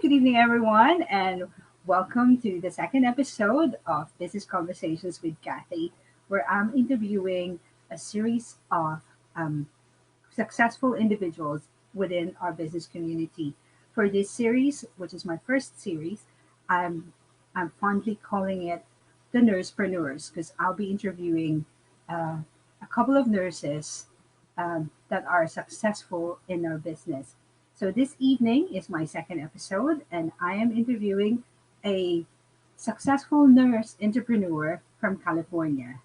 good evening, everyone, and welcome to the second episode of Business Conversations with Kathy, where I'm interviewing a series of um, successful individuals within our business community. For this series, which is my first series, I'm I'm fondly calling it the Nursepreneurs because I'll be interviewing uh, a couple of nurses that are successful in our business. So this evening is my second episode, and I am interviewing a successful nurse entrepreneur from California.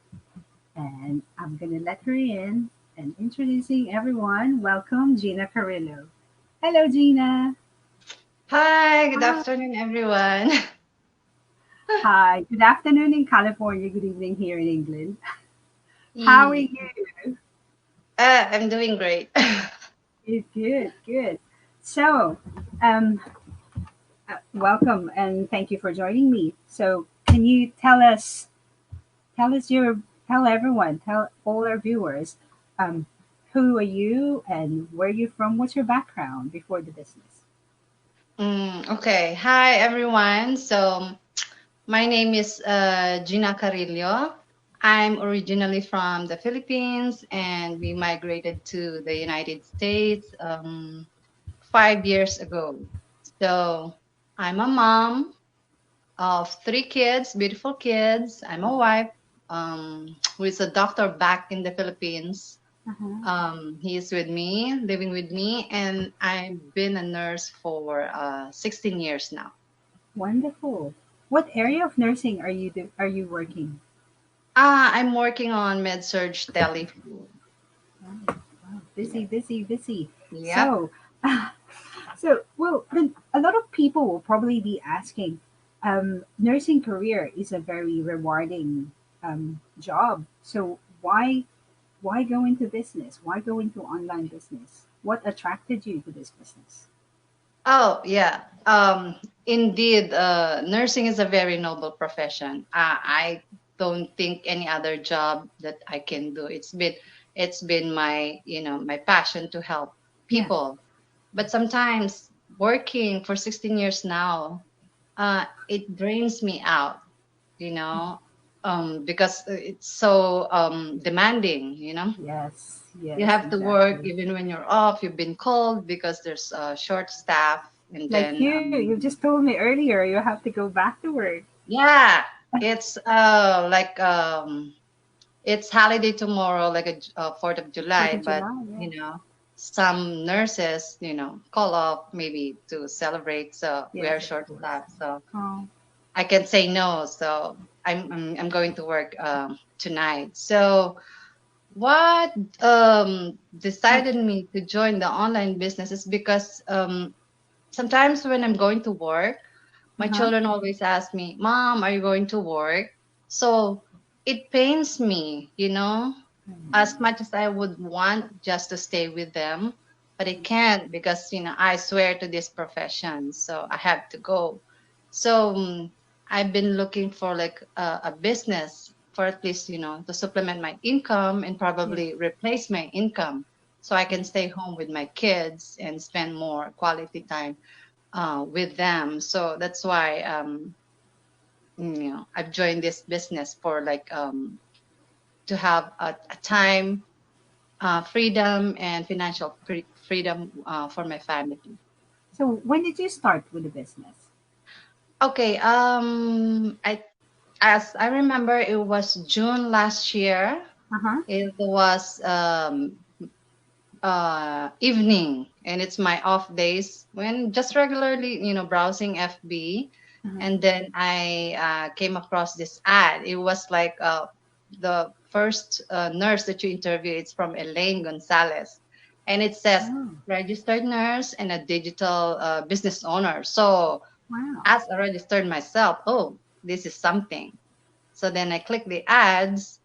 And I'm going to let her in and introducing everyone. Welcome, Gina Carrillo. Hello, Gina. Hi, good Hi. afternoon, everyone. Hi. Good afternoon in California. Good evening here in England. How are Ye- you? I'm doing great. Good, good, good. So, um, welcome and thank you for joining me. So, can you tell us your, tell everyone, tell all our viewers, um, who are you and where are you from? What's your background before the business? Okay, hi, everyone. So, my name is Gina Carillo. I'm originally from the Philippines and we migrated to the United States 5 years ago. So, I'm a mom of three kids, beautiful kids. I'm a wife who is a doctor back in the Philippines. Uh-huh. He is with me, living with me, and I've been a nurse for 16 years now. Wonderful. What area of nursing are you working? I'm working on med-surg tele. Wow, wow, busy, Yes. busy, busy. Yep. So, well, then a lot of people will probably be asking, nursing career is a very rewarding job. So why go into business? Why go into online business? What attracted you to this business? Oh, yeah. Indeed, nursing is a very noble profession. I don't think any other job that I can do. It's been my my passion to help Yeah. people. But sometimes working for 16 years now, it drains me out, because it's so demanding. Yes. You Yes. have to work Exactly. even when you're off. You've been called because there's short staff, and Like then you just told me earlier, you have to go back to work. yeah, it's like it's holiday tomorrow, like a 4th of Fourth July, of but July. Yeah. some nurses call off maybe to celebrate, so we are Yes, of short course. staff, so Oh. I can say no. So I'm going to work tonight. So what decided me to join the online business is because sometimes when I'm going to work, my Uh-huh. children always ask me, "Mom, are you going to work?" So it pains me, as much as I would want just to stay with them, but I can't because I swear to this profession, so I have to go. So I've been looking for like a business for at least to supplement my income and Yes, probably replace my income, so I can yes. stay home with my kids and spend more quality time with them. So that's why I've joined this business for like to have a time freedom and financial freedom for my family. So when did you start with the business? Okay, as I remember, it was June last year. Uh-huh. It was evening, and it's my off days when just regularly browsing FB, Uh-huh. and then I came across this ad. It was like the first nurse that you interview. It's from Elaine Gonzalez, and it says Oh, registered nurse and a digital business owner. So wow. as I registered myself, oh, this is something. So then I click the ads.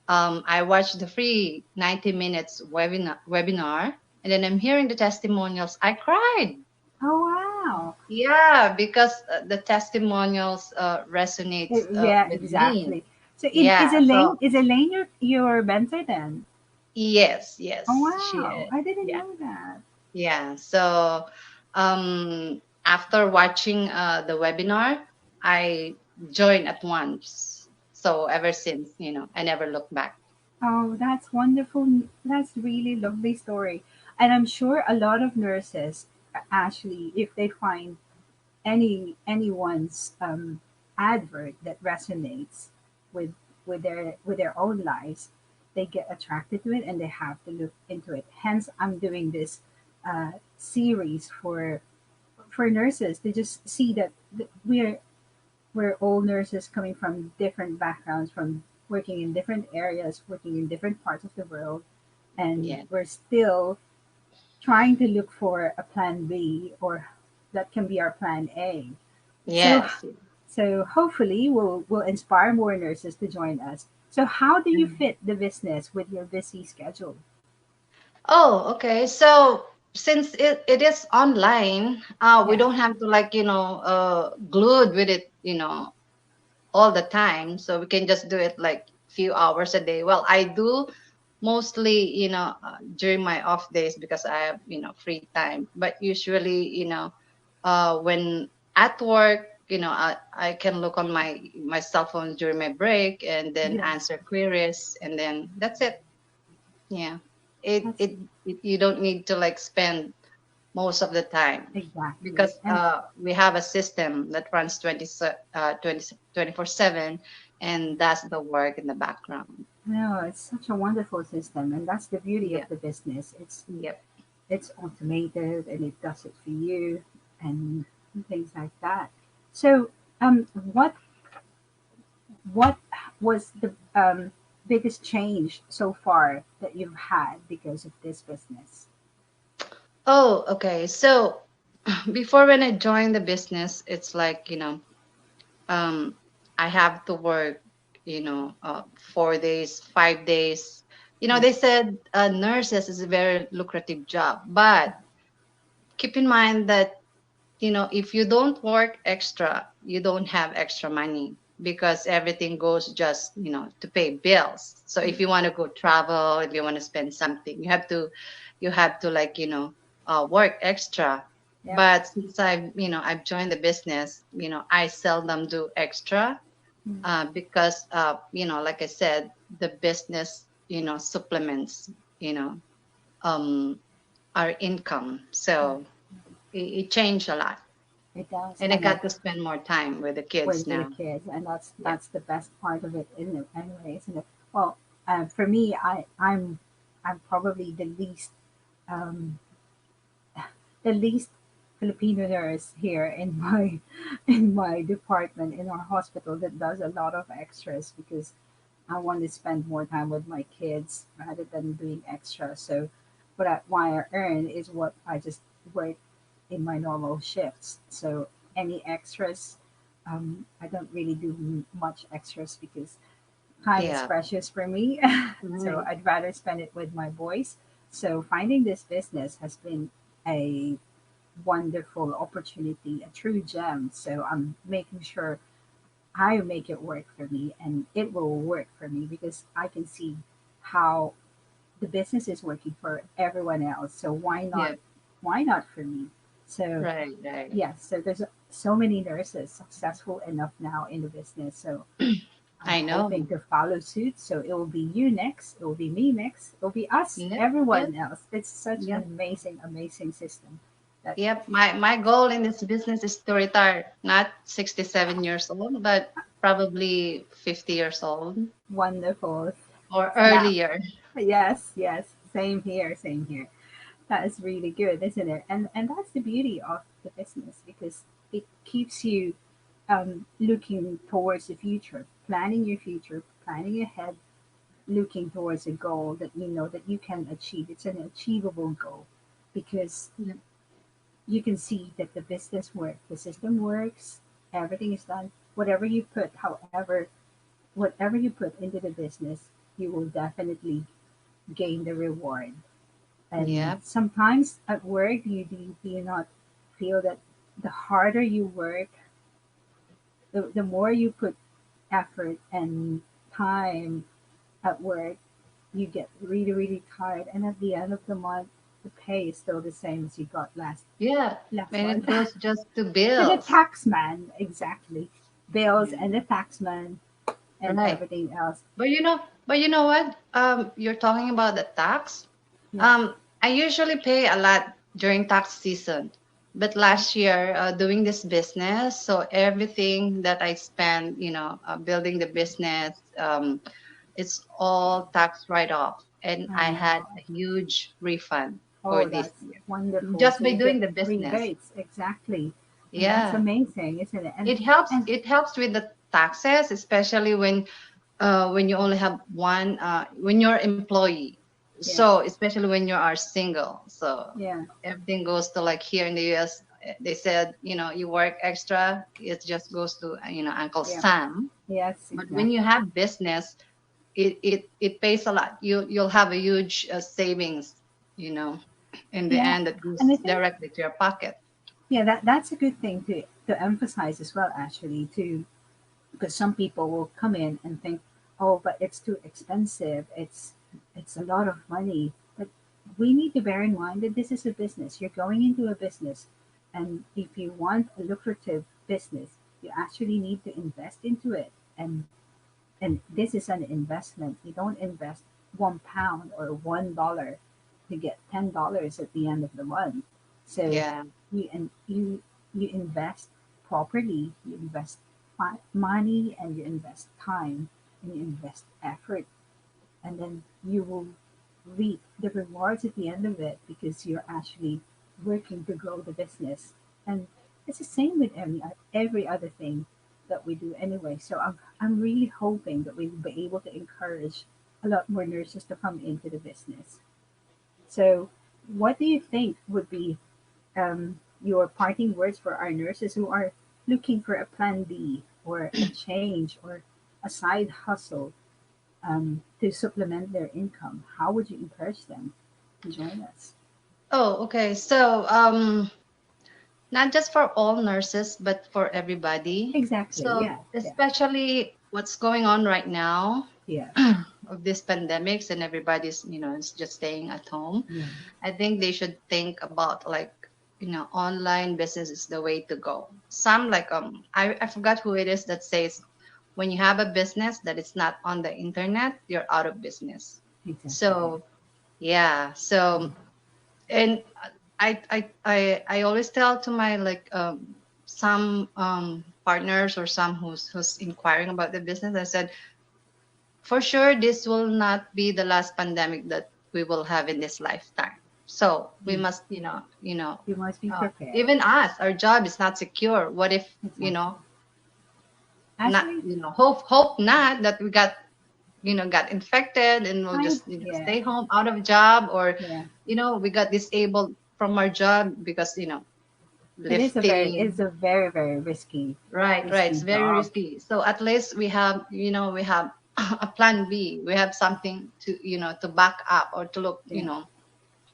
I watched the free 90 minutes webinar, and then I'm hearing the testimonials. I cried. Oh, wow. Yeah, because the testimonials resonates Yeah, with me. exactly. So Yeah. So Is Elaine your mentor then? yes, Oh, yes, she wow. is. I didn't Yeah, know that. yeah. So after watching the webinar, I joined at once. So ever since, I never looked back. Oh, that's wonderful. That's really lovely story. And I'm sure a lot of nurses actually, if they find anyone's advert that resonates with with their own lives, they get attracted to it and they have to look into it. Hence, I'm doing this series for nurses to just see that we're all nurses coming from different backgrounds, from working in different areas, working in different parts of the world, and Yeah. we're still trying to look for a plan B, or that can be our plan A. So Yes. so hopefully we'll inspire more nurses to join us. So how do you fit the business with your busy schedule? Oh, okay. So since it is online, we Yeah. don't have to like, glued with it, all the time. So we can just do it like few hours a day. Well, I do mostly, during my off days because I have, free time. But usually, when at work, I can look on my cell phone during my break and then Yes. answer queries, and then that's it. Yeah. It, That's it, it you don't need to like spend most of the time exactly. because And we have a system that runs 24/7 and does the work in the background. no, it's such a wonderful system, and that's the beauty of Yeah. the business. Yep. It's automated and it does it for you and things like that. So, what was the biggest change so far that you've had because of this business? Oh, okay. So before when I joined the business, it's like, um, I have to work, 4 days, 5 days. Yeah, They said nurses is a very lucrative job, but keep in mind that if you don't work extra, you don't have extra money because everything goes just, to pay bills. So if you want to go travel, if you want to spend something, you have to like, work extra. yeah, But since I've joined the business, I seldom do extra mm, because, like I said, the business, supplements, you know, um, our income. yeah, So it changed a lot, it does, and I and got to spend more time with the kids with the now. kids, and that's Yep. that's the best part of it, isn't it? Anyway, isn't it? Well, for me, I'm probably um, the least Filipino nurse here in my in my department in our hospital that does a lot of extras because I want to spend more time with my kids rather than doing extra. So, what I earn is what I just work in my normal shifts. So, any extras, I don't really do much extras because time is Yeah. precious for me. So, Right. I'd rather spend it with my boys. So, finding this business has been a wonderful opportunity, a true gem. So, I'm making sure I make it work for me and it will work for me because I can see how the business is working for everyone else. So Yeah. why not for me? So Right. Right. yes, so there's so many nurses successful enough now in the business. So I'm I hoping know. to follow suit. So it will be you next, it will be me next, it will be us, Yep. Yep. everyone else. It's such an Yep. amazing, amazing system. That Yep. My goal in this business is to retire, not 67 years old, but probably 50 years old wonderful. or Snap. earlier. Yes, yes. Same here, same here. That is really good, isn't it? And that's the beauty of the business because it keeps you looking towards the future, planning your future, planning ahead, looking towards a goal that you know that you can achieve. It's an achievable goal because Yep. you can see that the business works, the system works, everything is done. Whatever you put into the business, you will definitely gain the reward. And Yep. sometimes at work, do you not feel that the harder you work, the more you put effort and time at work, you get really, really tired. And at the end of the month, the pay is still the same as you got Yeah, last and month. it goes just to To the bills. taxman, exactly. Bills Yeah. and the taxman and Right. everything else. But you know what? You're talking about the tax. Yeah. I usually pay a lot during tax season, but last year, doing this business, so everything that I spend, building the business, it's all tax write off, and I had Oh, a huge refund for oh, this that's year wonderful. just So by you get doing the business. rebates, exactly. And that's Yeah, amazing, isn't it? it helps. And It helps with the taxes, especially when you only have one when you're employee, yeah, so especially when you are single, so yeah, everything goes to, like, here in the US, they said, you work extra, it just goes to, Uncle yeah. Sam. Yes, But when you exactly. have business, it pays a lot. You'll have a huge savings, you know in the Yeah. end, that And I goes think, directly to your pocket. yeah, that's a good thing to emphasize as well, actually, to because some people will come in and think, oh, but it's too expensive. It's a lot of money. But we need to bear in mind that this is a business. You're going into a business, and if you want a lucrative business, you actually need to invest into it. And this is an investment. You don't invest £1 or $1 to get $10 at the end of the month. So Yeah. you invest properly. You invest money and you invest time and you invest effort, and then you will reap the rewards at the end of it because you're actually working to grow the business. And it's the same with every other thing that we do anyway. So I'm really hoping that we will be able to encourage a lot more nurses to come into the business. So, what do you think would be your parting words for our nurses who are looking for a plan B or a change or a side hustle to supplement their income? How would you encourage them to join us? Oh, okay. So, not just for all nurses, but for everybody. Exactly. So, Yeah. Yeah. especially what's going on right now Yeah. of this pandemics, and everybody's, is just staying at home. Yeah. I think they should think about, like, online business is the way to go. Some, like, I forgot who it is that says, when you have a business that is not on the internet, you're out of business. Exactly. Yeah. So yeah. So, and I always tell to my, like, some partners, or some who's inquiring about the business, I said, for sure this will not be the last pandemic that we will have in this lifetime. So we Mm. must, You must be prepared. even us, our job is not secure. What if, Exactly. not, Actually, hope not that we got infected, and we'll I just, yeah. stay home out of job, or Yeah. we got disabled from our job because, It's lifting. a very very Right, it's risky very job. risky. So at least we have a plan B. We have something to back up, or to look. Yeah.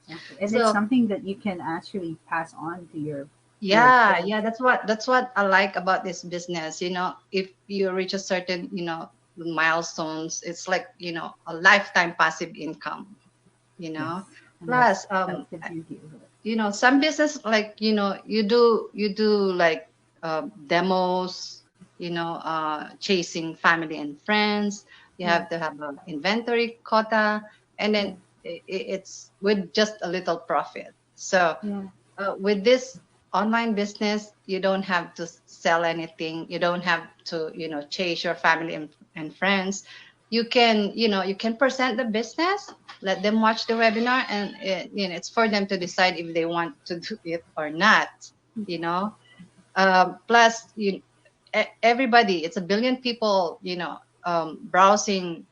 Exactly. And it's So something that you can actually pass on to your yeah, kids. yeah, that's what I like about this business. If you reach a certain, milestones, it's like, a lifetime passive income. You Yes. know. And Plus, that's the beauty of it. some business, like, you do like, demos, chasing family and friends. You Yeah. have to have an inventory quota, and then Yeah. it's with just a little profit. So, Yeah. with this online business, you don't have to sell anything. You don't have to, chase your family and friends. You can present the business, let them watch the webinar, and it's for them to decide if they want to do it or not. You know, Plus, everybody, it's a billion people, browsing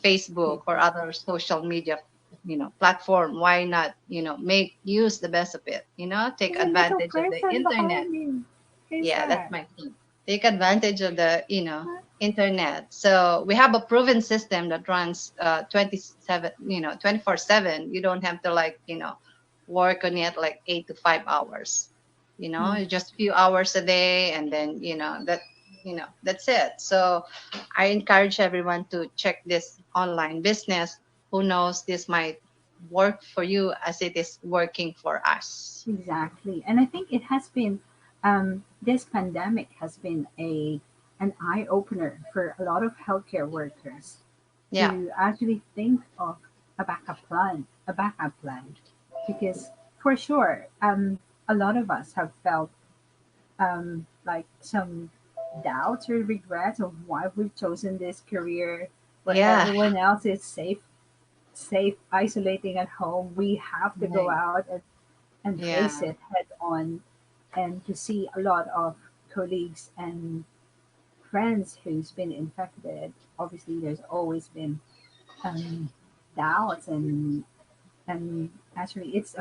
Facebook or Exactly. other social media, platform. Why not, make use the best of it? Take There's a little advantage of the person internet. behind me. Who's Yeah, that's that? my thing. Take advantage of the, internet. So we have a proven system that runs 27, 24/7. You don't have to, like, work on it like 8 to 5 hours. Yeah. Just few hours a day, and then that's it. So I encourage everyone to check this online business. Who knows, this might work for you as it is working for us. Exactly. And I think it has been, this pandemic has been an eye opener for a lot of healthcare workers Yeah. to actually think of a backup plan, because for sure, a lot of us have felt like some doubts or regrets of why we've chosen this career where Yeah. everyone else is safe isolating at home. We have to go Right. out and face Yeah. it head on, and to see a lot of colleagues and friends who's been infected. Obviously there's always been um, doubts, and actually it's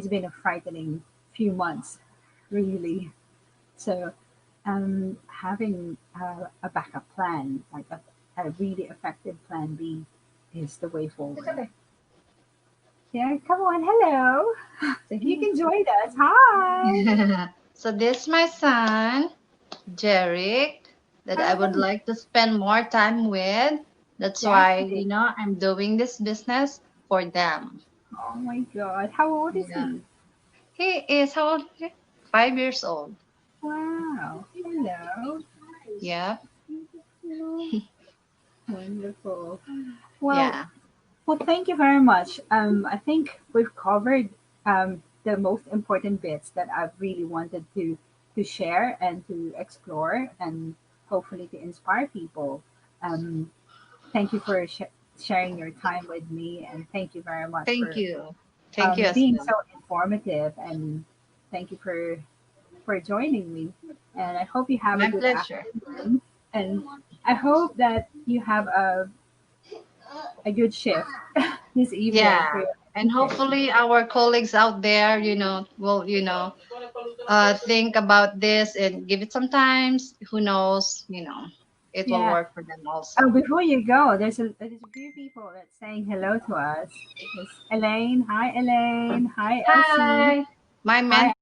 been a frightening few months, really. So having a backup plan, like a really effective plan B, is the way forward. Yeah, come on, hello. You can join us. Hi. So this my son, Jerick, that I would Hi. like to spend more time with. That's why, Jackie. I'm doing this business for them. Oh my God. How old is Yeah. he? He is how old? 5 years old. Wow. Hello. Yeah. Wonderful. Well, Yeah. thank you very much. I think we've covered the most important bits that I've really wanted to share and to explore, and hopefully to inspire people. Um, Thank you for sharing your time with me, and thank you very much Thank for you. Thank you as being well. so informative. And thank you for joining me. And I hope you have a My good pleasure. afternoon. And I hope that you have a good shift this evening for Yeah. your And meeting. hopefully our colleagues out there, will, think about this and give it some time. Who knows, it will Yeah. work for them Oh, also. before you go, there's a few people that's saying hello to us. It's Elaine. Hi, Elaine. Hi, Elsie. Hi. My Hi, mentor